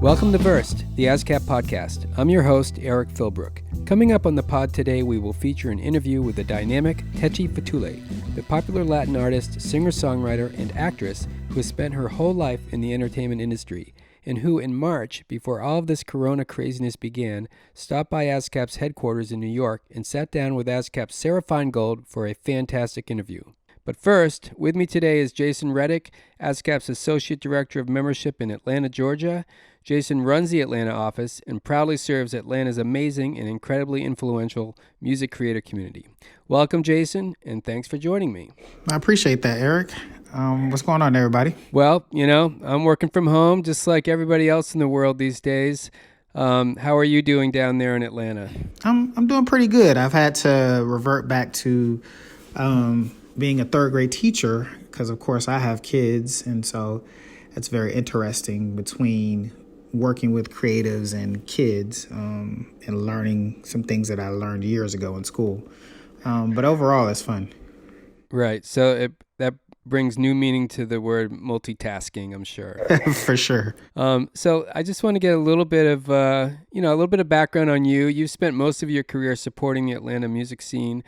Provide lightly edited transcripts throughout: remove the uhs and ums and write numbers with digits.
Welcome to VERSED, the ASCAP podcast. I'm your host, Eric Philbrook. Coming up on the pod today, we will feature an interview with the dynamic Techy Fatule, the popular Latin artist, singer-songwriter, and actress who has spent her whole life in the entertainment industry, and who in March, before all of this corona craziness began, stopped by ASCAP's headquarters in New York and sat down with ASCAP's Sarah Finegold for a fantastic interview. But first, with me today is Jason Reddick, ASCAP's Associate Director of Membership in Atlanta, Georgia. Jason runs the Atlanta office and proudly serves Atlanta's amazing and incredibly influential music creator community. Welcome, Jason, and thanks for joining me. I appreciate that, Eric. What's going on, everybody? Well, I'm working from home just like everybody else in the world these days. How are you doing down there in Atlanta? I'm doing pretty good. I've had to revert back to being a third grade teacher because, of course, I have kids, and so it's very interesting between working with creatives and kids and learning some things that I learned years ago in school. But overall, it's fun. Right. So that brings new meaning to the word multitasking, I'm sure. For sure. So I just want to get a little bit of, a little bit of background on you. You've spent most of your career supporting the Atlanta music scene.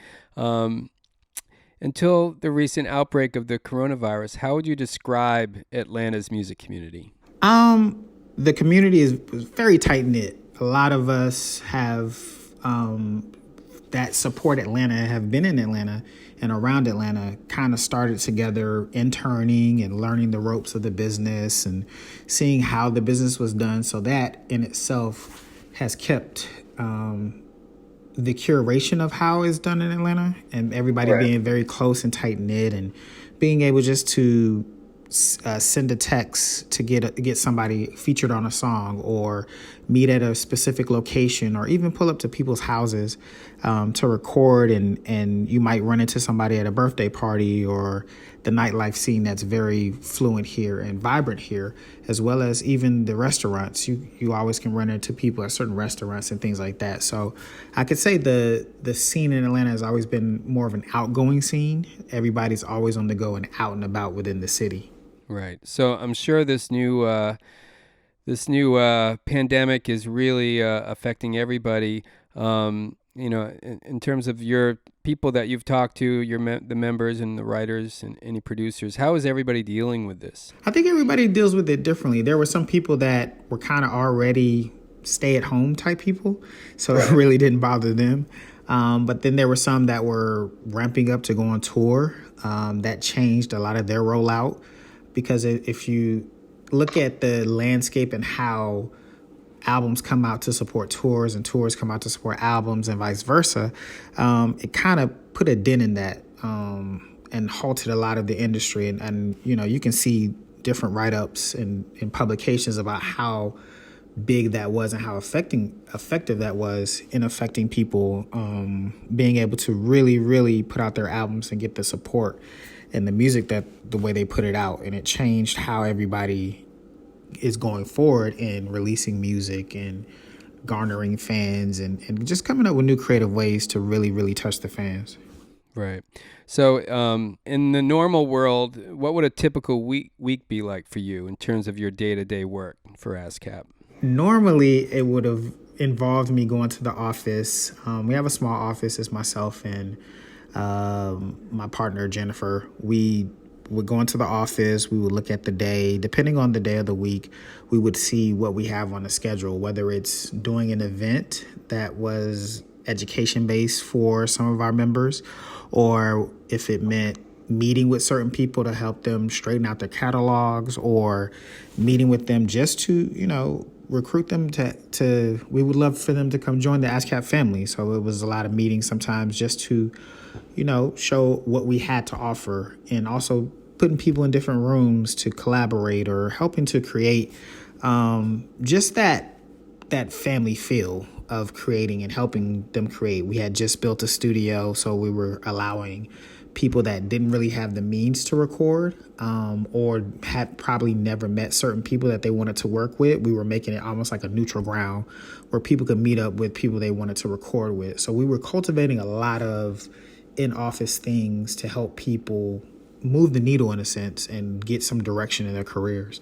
Until the recent outbreak of the coronavirus, how would you describe Atlanta's music community? The community is very tight-knit. A lot of us have that support Atlanta, have been in Atlanta and around Atlanta, kind of started together interning and learning the ropes of the business and seeing how the business was done. So that in itself has kept the curation of how it's done in Atlanta, and everybody being very close and tight-knit and being able just to send a text to get somebody featured on a song or meet at a specific location or even pull up to people's houses to record, and you might run into somebody at a birthday party or the nightlife scene that's very fluent here and vibrant here, as well as even the restaurants. You always can run into people at certain restaurants and things like that. So I could say the scene in Atlanta has always been more of an outgoing scene. Everybody's always on the go and out and about within the city. Right. So I'm sure this new pandemic is really affecting everybody. In terms of your people that you've talked to, the members and the writers and any producers, how is everybody dealing with this? I think everybody deals with it differently. There were some people that were kind of already stay-at-home type people, so it really didn't bother them. But then there were some that were ramping up to go on tour. That changed a lot of their rollout. Because if you look at the landscape and how albums come out to support tours and tours come out to support albums and vice versa, it kind of put a dent in that and halted a lot of the industry. And you can see different write-ups in publications about how big that was and how effective that was in affecting people being able to really, really put out their albums and get the support and the music that the way they put it out. And it changed how everybody is going forward in releasing music and garnering fans and just coming up with new creative ways to really, really touch the fans. Right. So in the normal world, what would a typical week be like for you in terms of your day-to-day work for ASCAP? Normally, it would have involved me going to the office. We have a small office. It's myself and my partner, Jennifer. We would go into the office. We would look at the day. Depending on the day of the week, we would see what we have on the schedule, whether it's doing an event that was education-based for some of our members, or if it meant meeting with certain people to help them straighten out their catalogs, or meeting with them just to, recruit them to we would love for them to come join the ASCAP family. So it was a lot of meetings sometimes just to, show what we had to offer, and also putting people in different rooms to collaborate or helping to create just that family feel of creating and helping them create. We had just built a studio, so we were allowing people that didn't really have the means to record or had probably never met certain people that they wanted to work with. We were making it almost like a neutral ground where people could meet up with people they wanted to record with. So we were cultivating a lot of in-office things to help people move the needle in a sense and get some direction in their careers.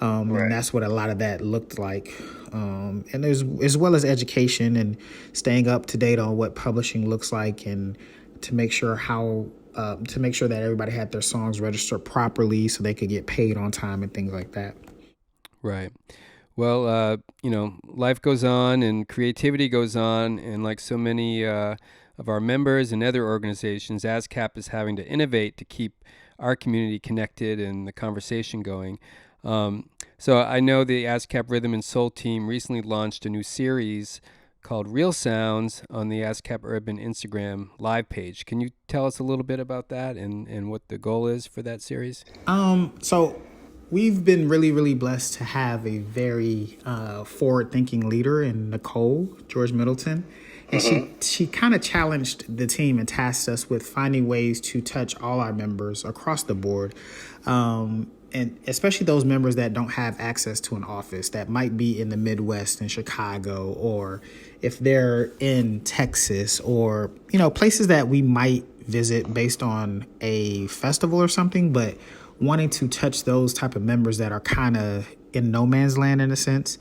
And that's what a lot of that looked like. And there's, as well as education and staying up to date on what publishing looks like, and to make sure that everybody had their songs registered properly so they could get paid on time and things like that. Right. Well, life goes on and creativity goes on, and like so many of our members and other organizations, ASCAP is having to innovate to keep our community connected and the conversation going. So I know the ASCAP Rhythm and Soul team recently launched a new series called Real Sounds on the ASCAP Urban Instagram live page. Can you tell us a little bit about that and what the goal is for that series? So we've been really, really blessed to have a very forward-thinking leader in Nicole George Middleton. And she kind of challenged the team and tasked us with finding ways to touch all our members across the board. And especially those members that don't have access to an office, that might be in the Midwest in Chicago, or if they're in Texas, or, places that we might visit based on a festival or something, but wanting to touch those type of members that are kind of in no man's land in a sense.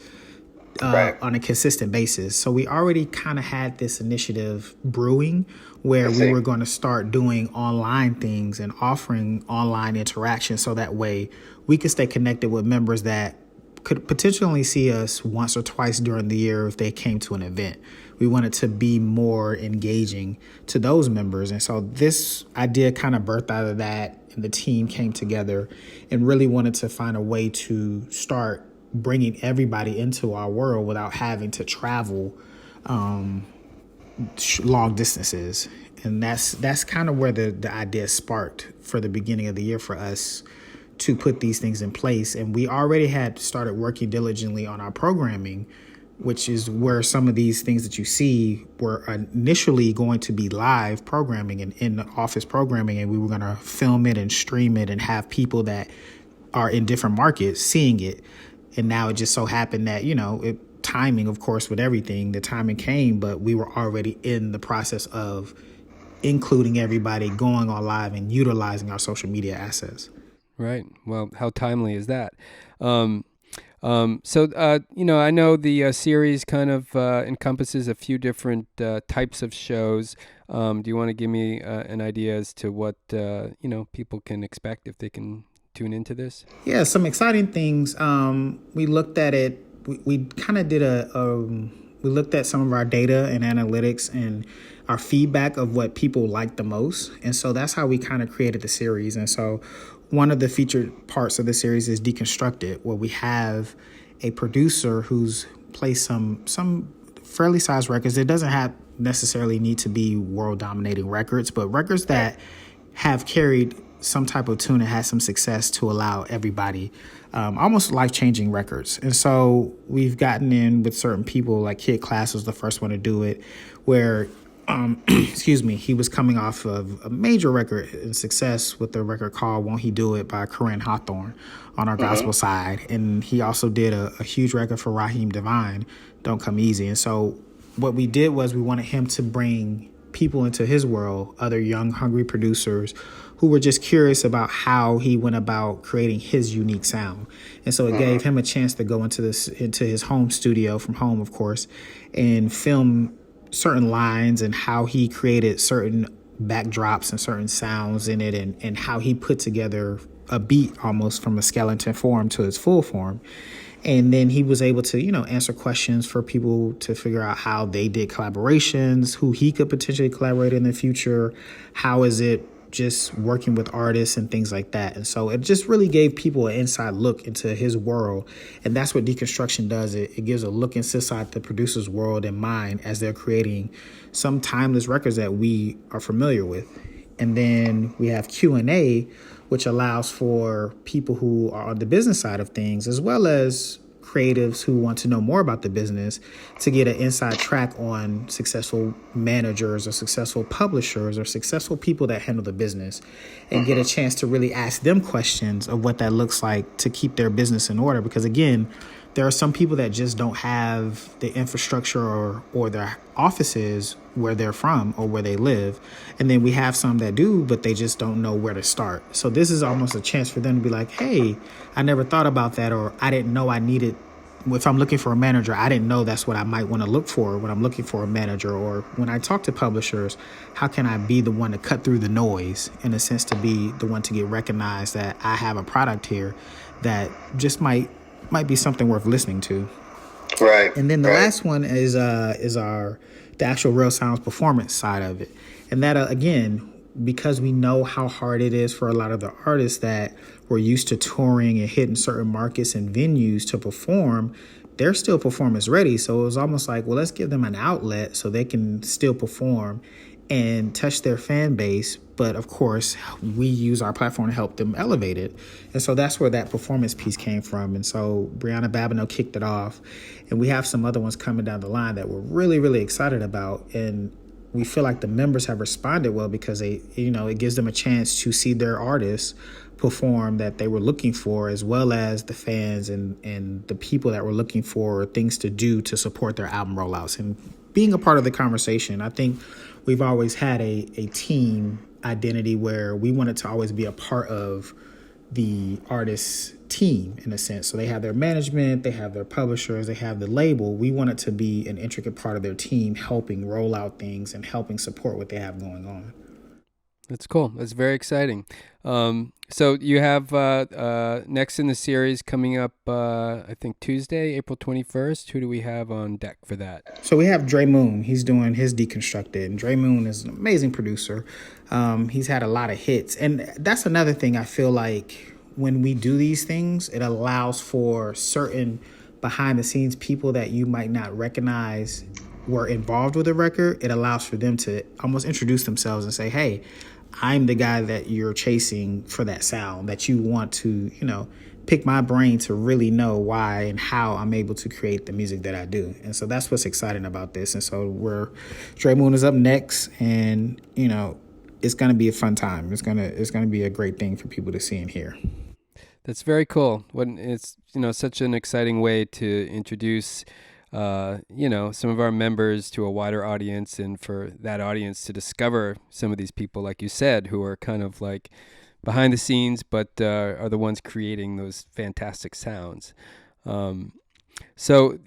On a consistent basis. So we already kind of had this initiative brewing where we were going to start doing online things and offering online interaction, so that way we could stay connected with members that could potentially see us once or twice during the year if they came to an event. We wanted to be more engaging to those members. And so this idea kind of birthed out of that, and the team came together and really wanted to find a way to start bringing everybody into our world without having to travel long distances. And that's kind of where the idea sparked for the beginning of the year for us to put these things in place. And we already had started working diligently on our programming, which is where some of these things that you see were initially going to be live programming and in the office programming, and we were going to film it and stream it and have people that are in different markets seeing it. And now it just so happened that, timing, of course, with everything, the timing came, but we were already in the process of including everybody, going on live and utilizing our social media assets. Right. Well, how timely is that? So I know the series kind of encompasses a few different types of shows. Do you want to give me an idea as to what, people can expect if they can tune into this? Yeah, some exciting things. We looked at it. We kind of did we looked at some of our data and analytics and our feedback of what people like the most. And so that's how we kind of created the series. And so one of the featured parts of the series is Deconstructed, where we have a producer who's placed some fairly sized records. It doesn't have necessarily need to be world dominating records, but records that have carried some type of tune and had some success to allow everybody, almost life-changing records. And so we've gotten in with certain people, like Kid Class was the first one to do it, where, he was coming off of a major record in success with the record called Won't He Do It by Corinne Hawthorne on our gospel side. And he also did a huge record for Raheem Devine, Don't Come Easy. And so what we did was we wanted him to bring people into his world, other young, hungry producers who were just curious about how he went about creating his unique sound. And so it gave him a chance to go into his home studio, from home, of course, and film certain lines and how he created certain backdrops and certain sounds in it, and how he put together a beat almost from a skeleton form to its full form. And then he was able to, answer questions for people to figure out how they did collaborations, who he could potentially collaborate in the future, how is it just working with artists and things like that. And so it just really gave people an inside look into his world. And that's what Deconstruction does. It gives a look inside the producer's world and mind as they're creating some timeless records that we are familiar with. And then we have Q&A, which allows for people who are on the business side of things, as well as creatives who want to know more about the business, to get an inside track on successful managers or successful publishers or successful people that handle the business, and get a chance to really ask them questions of what that looks like to keep their business in order. Because again, there are some people that just don't have the infrastructure or their offices where they're from or where they live. And then we have some that do, but they just don't know where to start. So this is almost a chance for them to be like, hey, I never thought about that, or I didn't know I needed. If I'm looking for a manager, I didn't know that's what I might want to look for when I'm looking for a manager. Or when I talk to publishers, how can I be the one to cut through the noise, in a sense, to be the one to get recognized that I have a product here that just might be something worth listening to. Right. And then the last one is the actual Real Sounds performance side of it. And that, again, because we know how hard it is for a lot of the artists that were used to touring and hitting certain markets and venues to perform, they're still performance ready. So it was almost like, well, let's give them an outlet so they can still perform and touch their fan base. But of course, we use our platform to help them elevate it. And so that's where that performance piece came from. And so Brianna Babineau kicked it off. And we have some other ones coming down the line that we're really, really excited about. And we feel like the members have responded well because it gives them a chance to see their artists perform that they were looking for, as well as the fans and the people that were looking for things to do to support their album rollouts and being a part of the conversation. I think we've always had a team identity where we wanted to always be a part of the artist's team, in a sense. So they have their management, they have their publishers, they have the label. We want it to be an intricate part of their team, helping roll out things and helping support what they have going on. That's cool. That's very exciting. So you have next in the series coming up, I think Tuesday, April 21st. Who do we have on deck for that? So we have Dre Moon. He's doing his Deconstructed. And Dre Moon is an amazing producer. He's had a lot of hits. And that's another thing I feel like when we do these things, it allows for certain behind the scenes people that you might not recognize were involved with the record. It allows for them to almost introduce themselves and say, hey, I'm the guy that you're chasing for that sound, that you want to, pick my brain to really know why and how I'm able to create the music that I do. And so that's what's exciting about this. And so Dre Moon is up next, and, it's going to be a fun time. It's going to be a great thing for people to see and hear. That's very cool. When it's, such an exciting way to introduce some of our members to a wider audience, and for that audience to discover some of these people, like you said, who are kind of like behind the scenes, but are the ones creating those fantastic sounds. So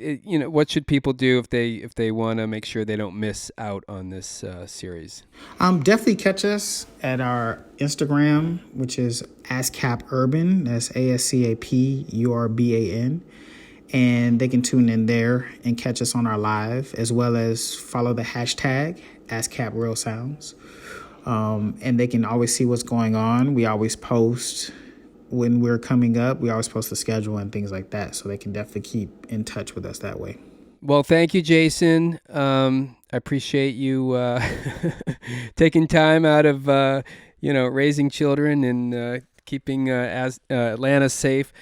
what should people do if they want to make sure they don't miss out on this series? Definitely catch us at our Instagram, which is ASCAP Urban. That's ASCAP URBAN. And they can tune in there and catch us on our live, as well as follow the hashtag ASCAP Real Sounds. And they can always see what's going on. We always post when we're coming up. We always post the schedule and things like that. So they can definitely keep in touch with us that way. Well, thank you, Jason. I appreciate you taking time out of, raising children and keeping Atlanta safe.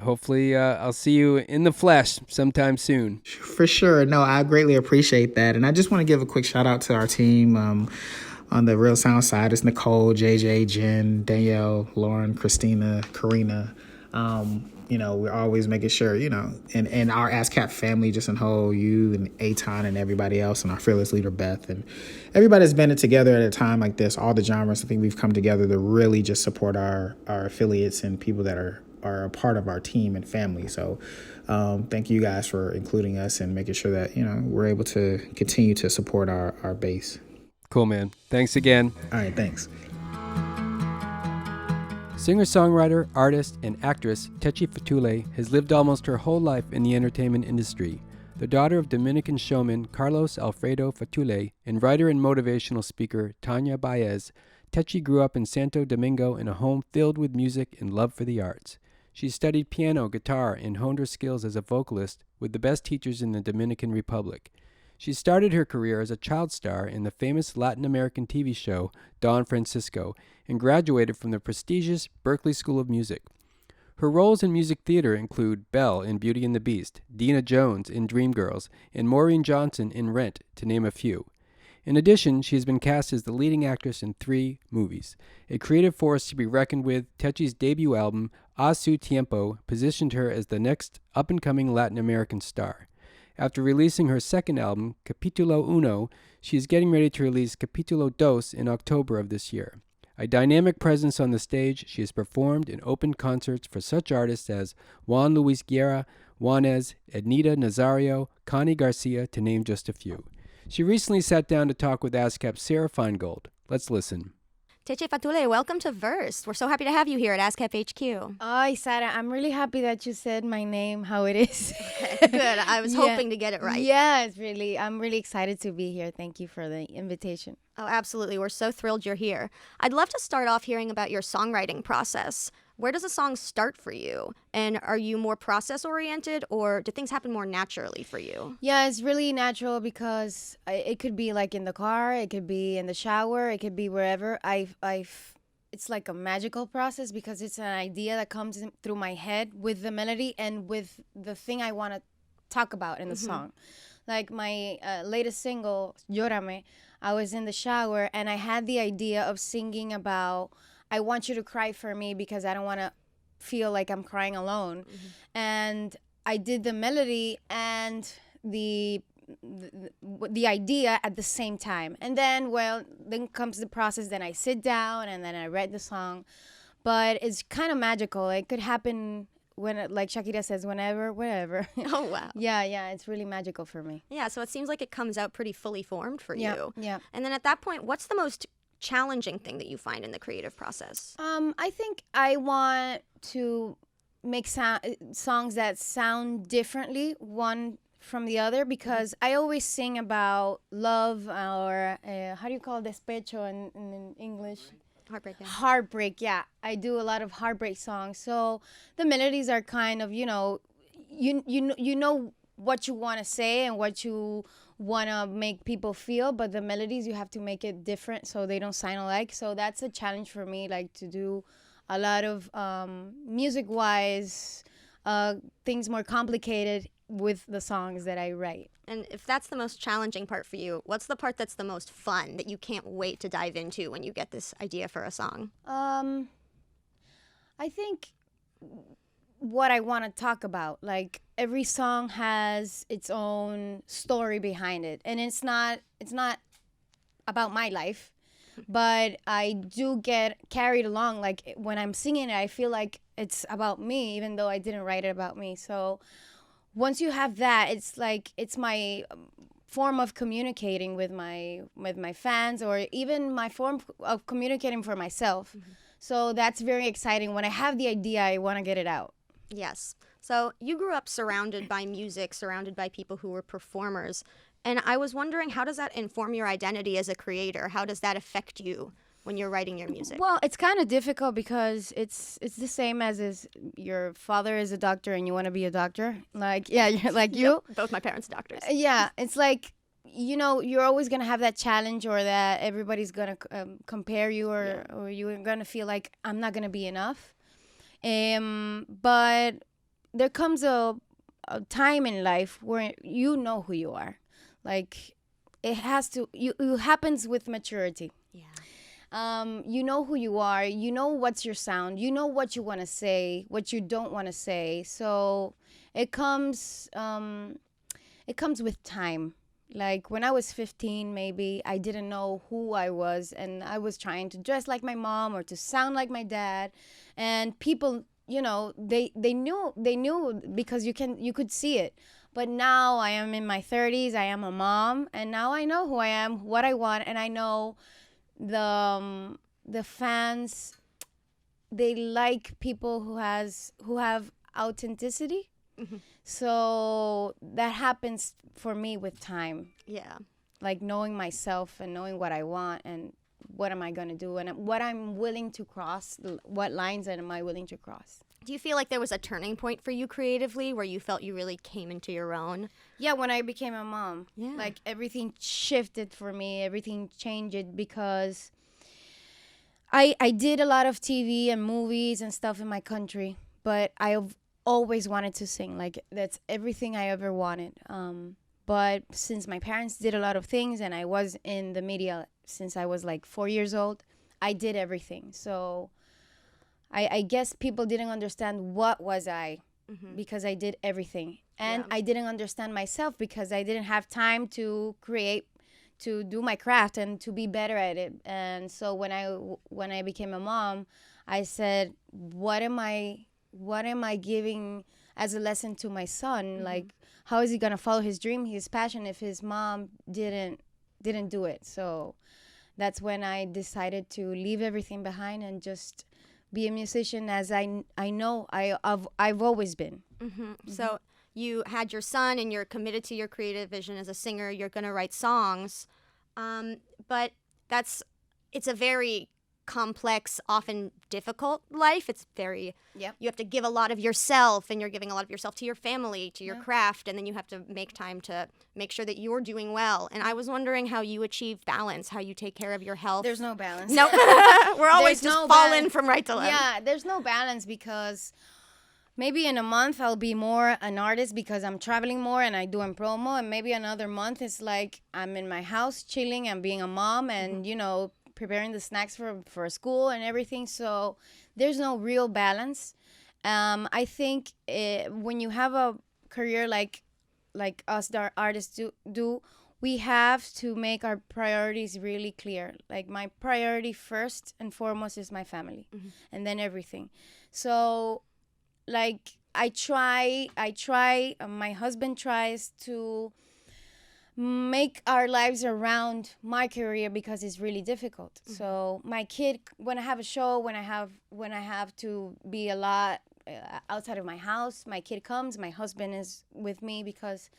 Hopefully I'll see you in the flesh sometime soon. For sure. No, I greatly appreciate that. And I just want to give a quick shout out to our team on the Real Sound side. It's Nicole, JJ, Jen, Danielle, Lauren, Christina, Karina. We're always making sure, and our ASCAP family just in whole, you and Aton and everybody else, and our fearless leader, Beth. And everybody's banded together at a time like this, all the genres. I think we've come together to really just support our affiliates and people that are a part of our team and family. So thank you guys for including us and making sure that, we're able to continue to support our base. Cool, man. Thanks again. All right, thanks. Singer-songwriter, artist, and actress Techy Fatule has lived almost her whole life in the entertainment industry. The daughter of Dominican showman Carlos Alfredo Fatule and writer and motivational speaker Tanya Baez, Techy grew up in Santo Domingo in a home filled with music and love for the arts. She studied piano, guitar, and honed her skills as a vocalist with the best teachers in the Dominican Republic. She started her career as a child star in the famous Latin American TV show Don Francisco and graduated from the prestigious Berklee School of Music. Her roles in music theater include Belle in Beauty and the Beast, Dina Jones in Dreamgirls, and Maureen Johnson in Rent, to name a few. In addition, she has been cast as the leading actress in 3 movies. A creative force to be reckoned with, Techy's debut album, Su Tiempo, positioned her as the next up-and-coming Latin American star. After releasing her second album, Capitulo Uno, she is getting ready to release Capitulo Dos in October of this year. A dynamic presence on the stage, she has performed and opened concerts for such artists as Juan Luis Guerra, Juanes, Ednita Nazario, Kahny Garcia, to name just a few. She recently sat down to talk with ASCAP's Sarah Finegold. Let's listen. Techy Fatule, welcome to VERSED. We're so happy to have you here at ASCAP HQ. Oh, Sarah, I'm really happy that you said my name how it is. Okay, good. I was hoping to get it right. Yes, really. I'm really excited to be here. Thank you for the invitation. Oh, absolutely. We're so thrilled you're here. I'd love to start off hearing about your songwriting process. Where does a song start for you? And are you more process-oriented, or do things happen more naturally for you? Yeah, it's really natural because it could be like in the car, it could be in the shower, it could be wherever. It's like a magical process because it's an idea that comes in through my head with the melody and with the thing I want to talk about in the song. Like my latest single, Llórame, I was in the shower and I had the idea of singing about, I want you to cry for me because I don't want to feel like I'm crying alone. And I did the melody and the idea at the same time. And then, then comes the process. Then I sit down and then I write the song. But it's kind of magical. It could happen when, like Shakira says, whenever, wherever. Oh, wow. Yeah, it's really magical for me. Yeah, so it seems like it comes out pretty fully formed for you. Yeah. And then at that point, what's the most challenging thing that you find in the creative process? I think I want to make songs that sound differently one from the other because I always sing about love or how do you call despecho in English? Heartbreak. Yeah. Heartbreak, yeah. I do a lot of heartbreak songs. So the melodies are kind of, you know what you want to say and what you want to make people feel, but the melodies you have to make it different so they don't sound alike. So that's a challenge for me, like to do a lot of music-wise things more complicated with the songs that I write. And if that's the most challenging part for you, what's the part that's the most fun that you can't wait to dive into when you get this idea for a song? I think what I want to talk about, like every song has its own story behind it, and it's not about my life, but I do get carried along. Like when I'm singing it, I feel like it's about me, even though I didn't write it about me. So once you have that, it's like it's my form of communicating with my fans, or even my form of communicating for myself. So that's very exciting. When I have the idea, I want to get it out. Yes. So you grew up surrounded by music, surrounded by people who were performers. And I was wondering, how does that inform your identity as a creator? How does that affect you when you're writing your music? Well, it's kind of difficult because it's the same as your father is a doctor and you want to be a doctor. Like, yeah, you're like you. Yep, both my parents are doctors. Yeah, it's like, you're always going to have that challenge, or that everybody's going to compare you, or you're going to feel like I'm not going to be enough. But there comes a time in life where you know who you are. Like it happens with maturity. Yeah. You know who you are. You know what's your sound. You know what you want to say, what you don't want to say. So it comes with time. Like when I was 15, maybe I didn't know who I was, and I was trying to dress like my mom or to sound like my dad, and people, they knew because you could see it. But now I am in my 30s. I am a mom, and now I know who I am, what I want, and I know the fans, they like people who have authenticity. So that happens for me with time. Yeah. Like knowing myself and knowing what I want and what am I going to do and what I'm willing to cross, what lines am I willing to cross. Do you feel like there was a turning point for you creatively where you felt you really came into your own? Yeah, when I became a mom. Yeah. Like everything shifted for me. Everything changed because I did a lot of TV and movies and stuff in my country, but I've always wanted to sing. Like that's everything I ever wanted. But since my parents did a lot of things and I was in the media since I was like 4 years old, I did everything. So I guess people didn't understand what was I because I did everything. And I didn't understand myself because I didn't have time to create, to do my craft and to be better at it. And so when I became a mom, I said, what am I giving as a lesson to my son? Like, how is he gonna follow his dream, his passion, if his mom didn't do it? So that's when I decided to leave everything behind and just be a musician, as I know I've always been. So you had your son, and you're committed to your creative vision as a singer. You're gonna write songs, but it's a very complex, often difficult life. It's very, you have to give a lot of yourself, and you're giving a lot of yourself to your family, to your craft, and then you have to make time to make sure that you're doing well. And I was wondering how you achieve balance, how you take care of your health. There's no balance. No, we're always just falling from right to left. Yeah, there's no balance because maybe in a month I'll be more an artist because I'm traveling more and I doing promo, and maybe another month it's like I'm in my house chilling and being a mom and preparing the snacks for school and everything. So there's no real balance. I think when you have a career like us artists do, we have to make our priorities really clear. Like, my priority first and foremost is my family, and then everything. So like I try, my husband tries to make our lives around my career because it's really difficult. So my kid, when I have a show, when I have to be a lot outside of my house, my kid comes, my husband is with me because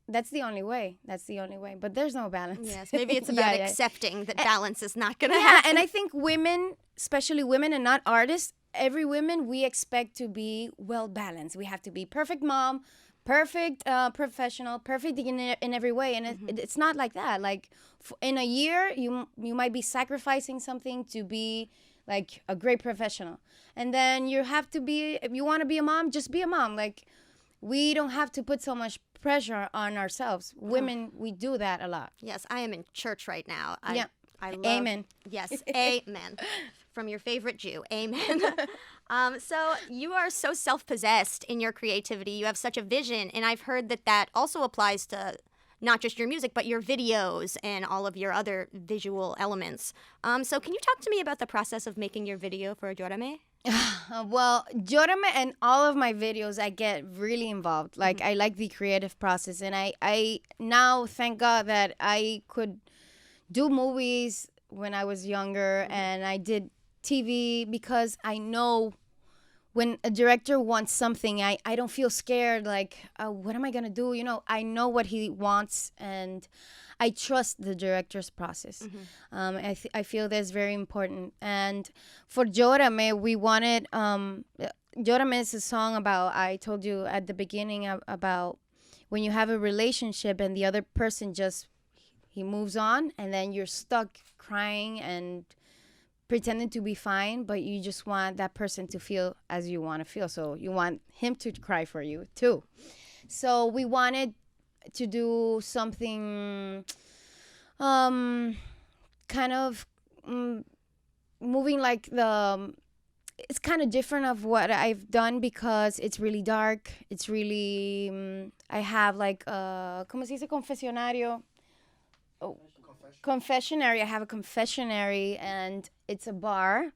that's the only way. But there's no balance. Yes, maybe it's about accepting that balance is not going to happen. And I think women, especially women and not artists, every woman, we expect to be well balanced. We have to be perfect mom, perfect professional, perfect in every way. And it's not like that. Like, in a year, you might be sacrificing something to be like a great professional. And then you have to be, if you want to be a mom, just be a mom. Like, we don't have to put so much pressure on ourselves. Women, we do that a lot. Yes, I am in church right now. I love, amen. Yes, amen. From your favorite Jew, amen. So you are so self-possessed in your creativity. You have such a vision, and I've heard that also applies to not just your music, but your videos and all of your other visual elements. So can you talk to me about the process of making your video for Llórame? Well, Llórame and all of my videos, I get really involved. Like, I like the creative process, and I now thank God that I could do movies when I was younger, and I did TV because I know when a director wants something, I don't feel scared, like, what am I going to do? I know what he wants, and I trust the director's process. I feel that's very important. And for Llórame, we wanted, Llórame is a song about, I told you at the beginning about when you have a relationship and the other person he moves on, and then you're stuck crying and pretending to be fine, but you just want that person to feel as you want to feel. So you want him to cry for you too. So we wanted to do something kind of moving like it's kind of different of what I've done because it's really dark. It's really, I have like, ¿cómo se dice? Confesionario. Oh, confessionary. I have a confessionary, and it's a bar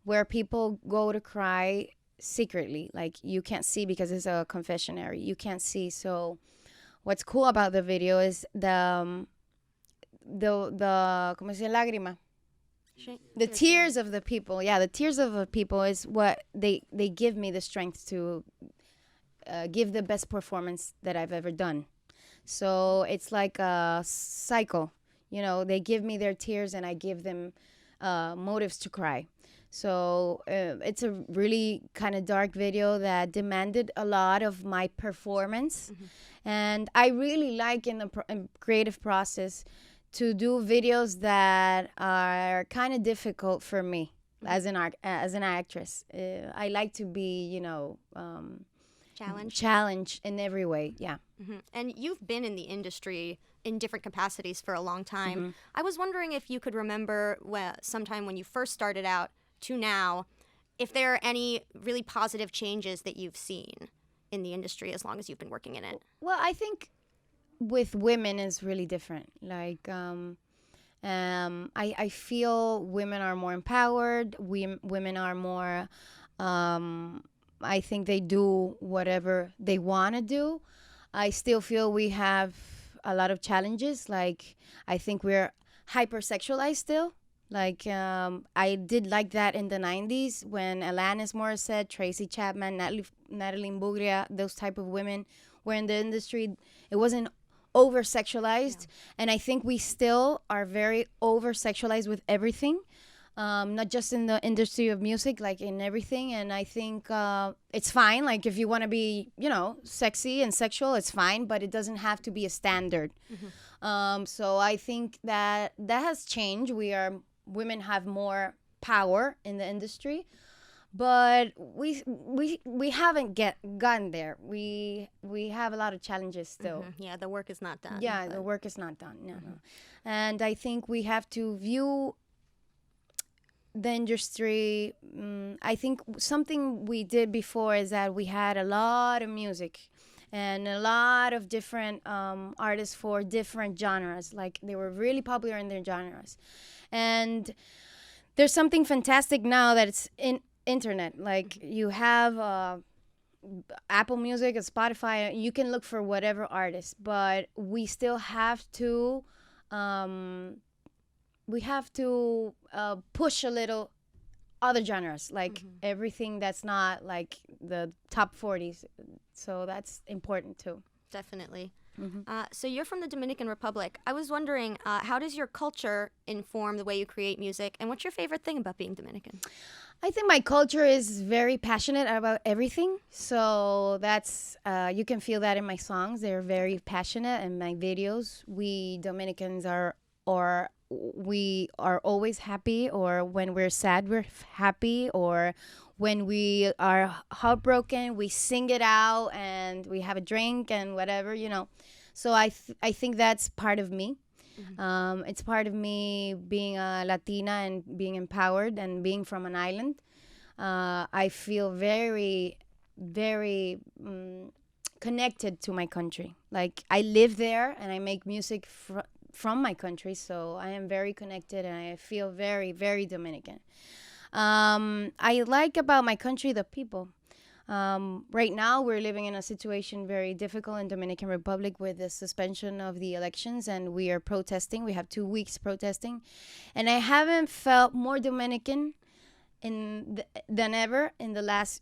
where people go to cry secretly. Like, you can't see because it's a confessionary. You can't see. So what's cool about the video is the ¿cómo se dice? Lágrima. The tears of the people. Yeah, the tears of the people is what they give me the strength to give the best performance that I've ever done. So it's like a cycle. They give me their tears and I give them motives to cry. So it's a really kind of dark video that demanded a lot of my performance. And I really like in the creative process to do videos that are kind of difficult for me as an actress. I like to be, challenge in every way. Yeah. And you've been in the industry in different capacities for a long time. I was wondering if you could remember sometime when you first started out to now, if there are any really positive changes that you've seen in the industry as long as you've been working in it. Well, I think with women is really different. Like, I feel women are more empowered. Women are more, I think they do whatever they want to do. I still feel we have a lot of challenges. Like, I think we're hypersexualized still. Like, I did like that in the 90s when Alanis Morissette, Tracy Chapman, Natalie Imbruglia, those type of women were in the industry. It wasn't over-sexualized. And I think we still are very over-sexualized with everything. Not just in the industry of music, like in everything. And I think it's fine. Like, if you want to be, sexy and sexual, it's fine, but it doesn't have to be a standard. So I think that has changed. Women have more power in the industry, but we haven't gotten there. We have a lot of challenges still. Yeah, the work is not done. Yeah, the work is not done. No. And I think we have to view the industry. I think something we did before is that we had a lot of music and a lot of different artists for different genres. Like, they were really popular in their genres. And there's something fantastic now that it's in internet. Like, you have Apple Music and Spotify. You can look for whatever artist, but we still have to push a little other genres, like everything that's not like the top 40s. So that's important too. Definitely. So you're from the Dominican Republic. I was wondering, how does your culture inform the way you create music, and what's your favorite thing about being Dominican? I think my culture is very passionate about everything. So that's, you can feel that in my songs. They're very passionate, and my videos. We Dominicans we are always happy, or when we're sad, we're happy, or when we are heartbroken, we sing it out and we have a drink and whatever, So I think that's part of me. It's part of me being a Latina and being empowered and being from an island. I feel very, very connected to my country. Like, I live there and I make music from my country, so I am very connected and I feel very, very Dominican. I like about my country the people. Right now, we're living in a situation very difficult in Dominican Republic with the suspension of the elections, and we are protesting. We have 2 weeks protesting, and I haven't felt more Dominican than ever in the last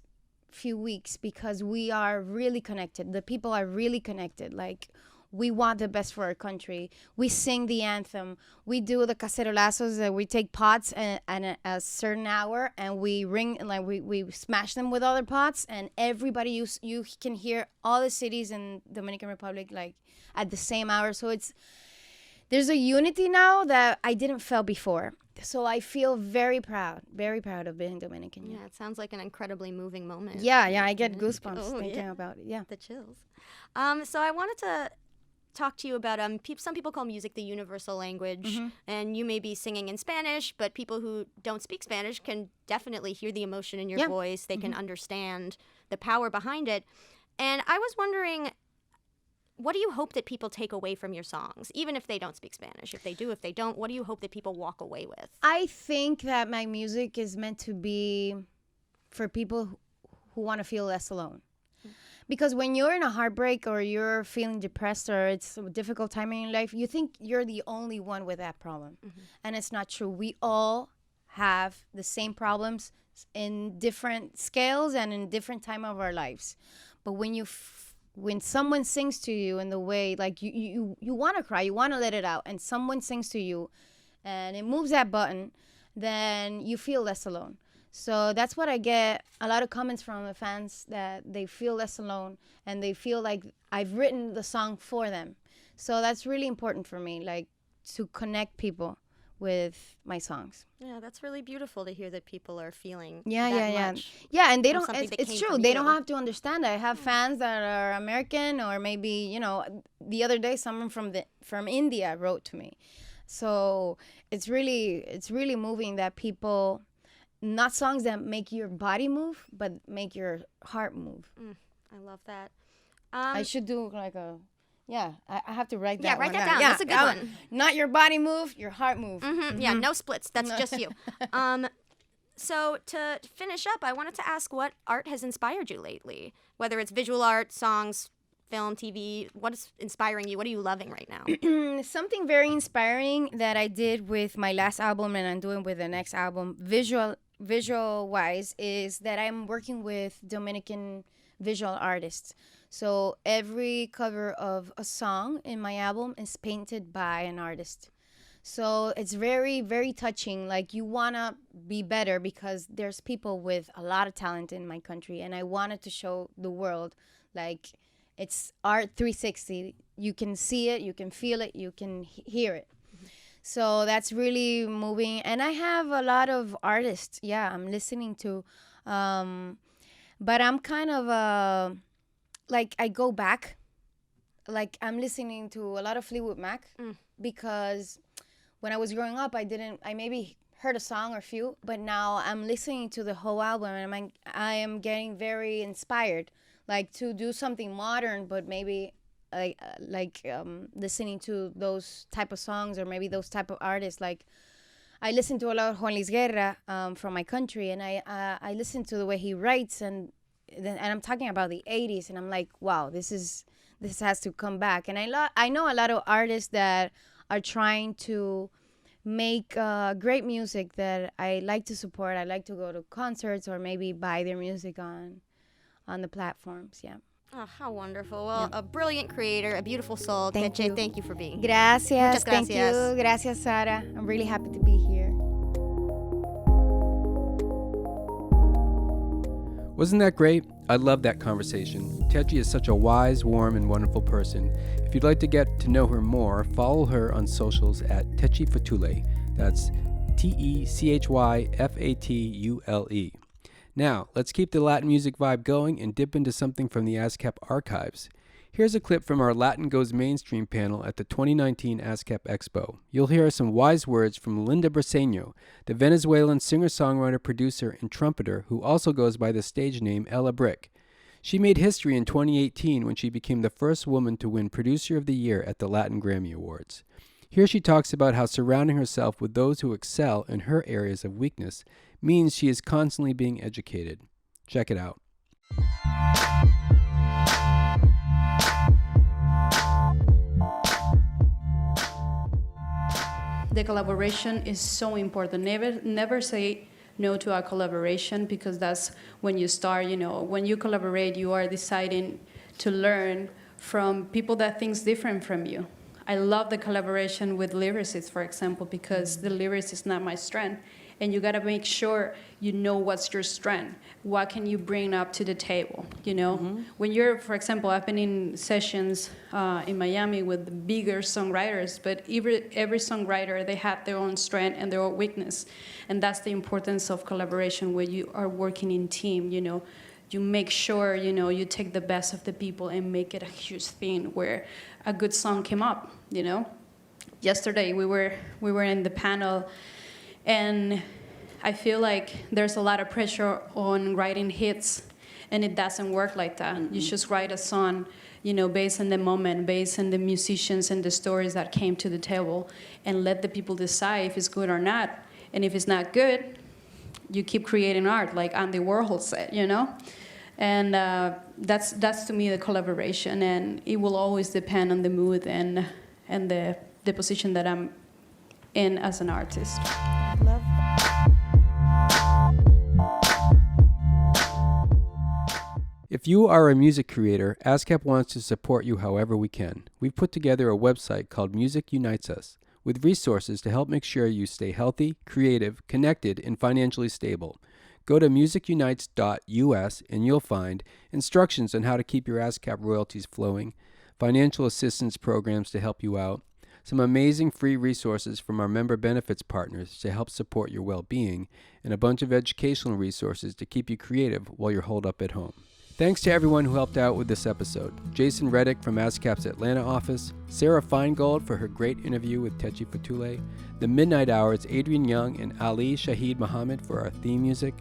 few weeks, because we are really connected. The people are really connected. Like, we want the best for our country. We sing the anthem. We do the cacerolazos. We take pots at a certain hour, and we ring, like we smash them with other pots, and everybody, you can hear all the cities in Dominican Republic like at the same hour. So there's a unity now that I didn't feel before. So I feel very proud of being Dominican. Yeah, it sounds like an incredibly moving moment. Yeah, I get goosebumps thinking about it. Yeah, the chills. So I wanted to talk to you about some people call music the universal language, and you may be singing in Spanish, but people who don't speak Spanish can definitely hear the emotion in your voice. They can understand the power behind it. And I was wondering, what do you hope that people take away from your songs, even if they don't speak Spanish? If they do, if they don't, what do you hope that people walk away with? I think that my music is meant to be for people who want to feel less alone. Because when you're in a heartbreak, or you're feeling depressed, or it's a difficult time in your life, you think you're the only one with that problem. And it's not true. We all have the same problems in different scales and in different time of our lives. But when someone sings to you in the way, like you want to cry, you want to let it out, and someone sings to you and it moves that button, then you feel less alone. So that's what I get a lot of comments from the fans, that they feel less alone and they feel like I've written the song for them. So that's really important for me, like to connect people with my songs. Yeah, that's really beautiful to hear that people are feeling Yeah. much. Yeah, and they from don't, something that it's came true. from They you. don't have to understand. I have fans that are American, or maybe, you know, the other day someone from India wrote to me. So it's really moving that people, not songs that make your body move, but make your heart move. I love that. I should do like a, I have to write that Yeah, write one that down. down. That's a good one. Not your body move, your heart move. Yeah, no splits. That's just you. So to finish up, I wanted to ask what art has inspired you lately, whether it's visual art, songs, film, TV. What is inspiring you? What are you loving right now? Something very inspiring that I did with my last album and I'm doing with the next album, visual wise, is that I'm working with Dominican visual artists. So every cover of a song in my album is painted by an artist. So it's very, very touching. Like, you want to be better because there's people with a lot of talent in my country. And I wanted to show the world, like, it's art 360. You can see it, you can feel it, you can hear it. So that's really moving. And I have a lot of artists, I'm listening to. But I'm kind of, like, I go back. Like, I'm listening to a lot of Fleetwood Mac because when I was growing up, I maybe heard a song or a few, but now I'm listening to the whole album and I am getting very inspired, like, to do something modern, but maybe listening to those type of songs or maybe those type of artists. Like, I listen to a lot of Juan Luis Guerra from my country, and I listen to the way he writes, and I'm talking about the 80s, and I'm like, wow, this has to come back. And I know a lot of artists that are trying to make great music that I like to support. I like to go to concerts or maybe buy their music on the platforms. Yeah. Oh, how wonderful. Well, a brilliant creator, a beautiful soul. Thank you. Thank you for being here. Gracias. Muchas Thank you. gracias. Gracias, Sara. I'm really happy to be here. Wasn't that great? I love that conversation. Techy is such a wise, warm, and wonderful person. If you'd like to get to know her more, follow her on socials at Techy Fatule. That's TECHYFATULE. Now, let's keep the Latin music vibe going and dip into something from the ASCAP archives. Here's a clip from our Latin Goes Mainstream panel at the 2019 ASCAP Expo. You'll hear some wise words from Linda Briseño, the Venezuelan singer-songwriter, producer, and trumpeter who also goes by the stage name Ella Brick. She made history in 2018 when she became the first woman to win Producer of the Year at the Latin Grammy Awards. Here she talks about how surrounding herself with those who excel in her areas of weakness means she is constantly being educated. Check it out. The collaboration is so important. Never say no to a collaboration, because that's when you start, when you collaborate, you are deciding to learn from people that think different from you. I love the collaboration with lyricists, for example, because the lyrics is not my strength. And you got to make sure you know what's your strength. What can you bring up to the table, When you're, for example, I've been in sessions in Miami with bigger songwriters, but every songwriter, they have their own strength and their own weakness. And that's the importance of collaboration when you are working in team, You make sure, you take the best of the people and make it a huge thing where a good song came up, Yesterday, we were in the panel, and I feel like there's a lot of pressure on writing hits, and it doesn't work like that. Mm-hmm. You just write a song, based on the moment, based on the musicians and the stories that came to the table, and let the people decide if it's good or not. And if it's not good, you keep creating art, like Andy Warhol said, And that's to me the collaboration, and it will always depend on the mood and the position that I'm in as an artist. Love. If you are a music creator, ASCAP wants to support you however we can. We've put together a website called Music Unites Us, with resources to help make sure you stay healthy, creative, connected, and financially stable. Go to musicunites.us and you'll find instructions on how to keep your ASCAP royalties flowing, financial assistance programs to help you out, some amazing free resources from our member benefits partners to help support your well-being, and a bunch of educational resources to keep you creative while you're holed up at home. Thanks to everyone who helped out with this episode. Jason Reddick from ASCAP's Atlanta office, Sarah Finegold for her great interview with Techy Fatule, The Midnight Hours, Adrian Young and Ali Shahid Muhammad for our theme music,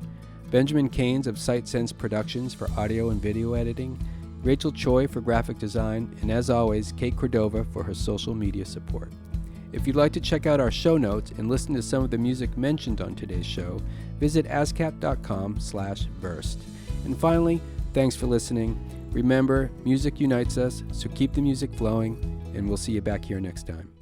Benjamin Keynes of Sight Sense Productions for audio and video editing, Rachel Choi for graphic design, and as always, Kate Cordova for her social media support. If you'd like to check out our show notes and listen to some of the music mentioned on today's show, visit ascap.com/versed. And finally, thanks for listening. Remember, music unites us, so keep the music flowing, and we'll see you back here next time.